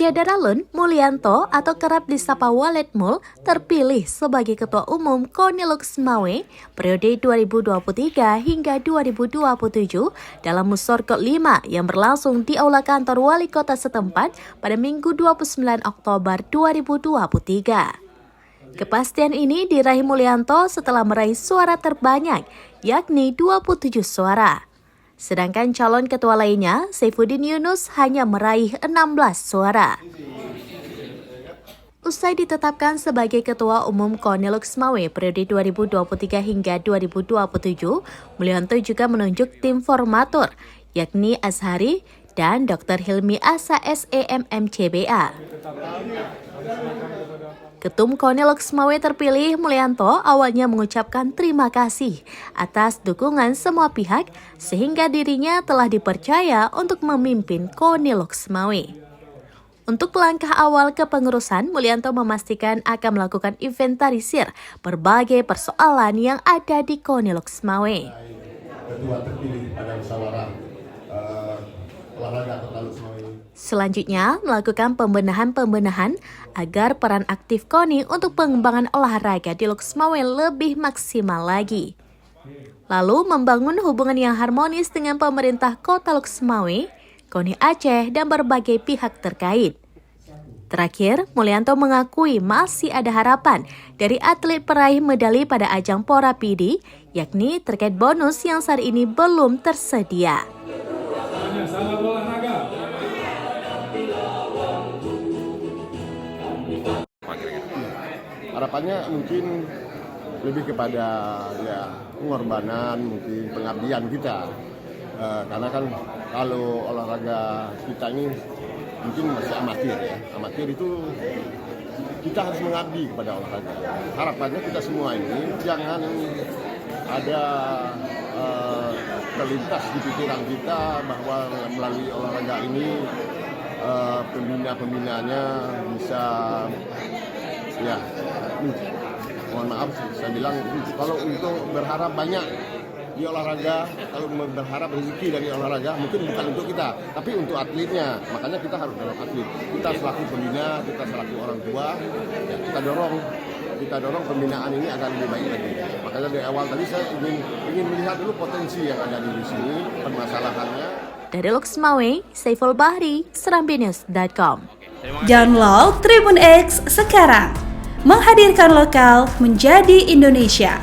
Syederalun Mulyanto atau kerap disapa Walet Mul terpilih sebagai Ketua Umum KONI Luxmawe periode 2023 hingga 2027 dalam Musor ke-5 yang berlangsung di Aula Kantor Wali Kota setempat pada Minggu 29 Oktober 2023. Kepastian ini diraih Mulyanto setelah meraih suara terbanyak, yakni 27 suara. Sedangkan calon ketua lainnya, Saifuddin Yunus, hanya meraih 16 suara. Usai ditetapkan sebagai Ketua Umum KONI Luxmawe periode 2023 hingga 2027, Mulyanto juga menunjuk tim formatur, yakni Azhari dan Dr. Hilmi Asa SEMM CBA. Ketum KONI Luxmawe terpilih Mulyanto awalnya mengucapkan terima kasih atas dukungan semua pihak sehingga dirinya telah dipercaya untuk memimpin KONI Luxmawe. Untuk langkah awal kepengurusan, Mulyanto memastikan akan melakukan inventarisir berbagai persoalan yang ada di KONI Luxmawe. Ketua terpilih pada musyawarah olahraga Kota Luxmawe. Selanjutnya, melakukan pembenahan agar peran aktif KONI untuk pengembangan olahraga di Luxmawe lebih maksimal lagi. Lalu, membangun hubungan yang harmonis dengan pemerintah Kota Luxmawe, KONI Aceh, dan berbagai pihak terkait. Terakhir, Mulyanto mengakui masih ada harapan dari atlet peraih medali pada ajang Pora PD, yakni terkait bonus yang saat ini belum tersedia. Harapannya mungkin lebih kepada pengorbanan, mungkin pengabdian kita. Karena kan kalau olahraga kita ini mungkin masih amatir ya. Amatir itu kita harus mengabdi kepada olahraga. Harapannya kita semua ini jangan ada terlintas di pikiran kita bahwa melalui olahraga ini pembina-pembinanya bisa mohon maaf saya bilang kalau untuk berharap banyak di olahraga, kalau berharap rezeki dari olahraga mungkin bukan untuk kita, tapi untuk atletnya. Makanya kita harus dorong atlet. Kita selaku pembina, kita selaku orang tua, kita dorong pembinaan ini agar lebih baik lagi. Makanya dari awal tadi saya ingin melihat dulu potensi yang ada di sini, permasalahannya. Dari Luxmawe, Saiful Bahri, serambinews.com. Download Tribun X sekarang, menghadirkan lokal menjadi Indonesia.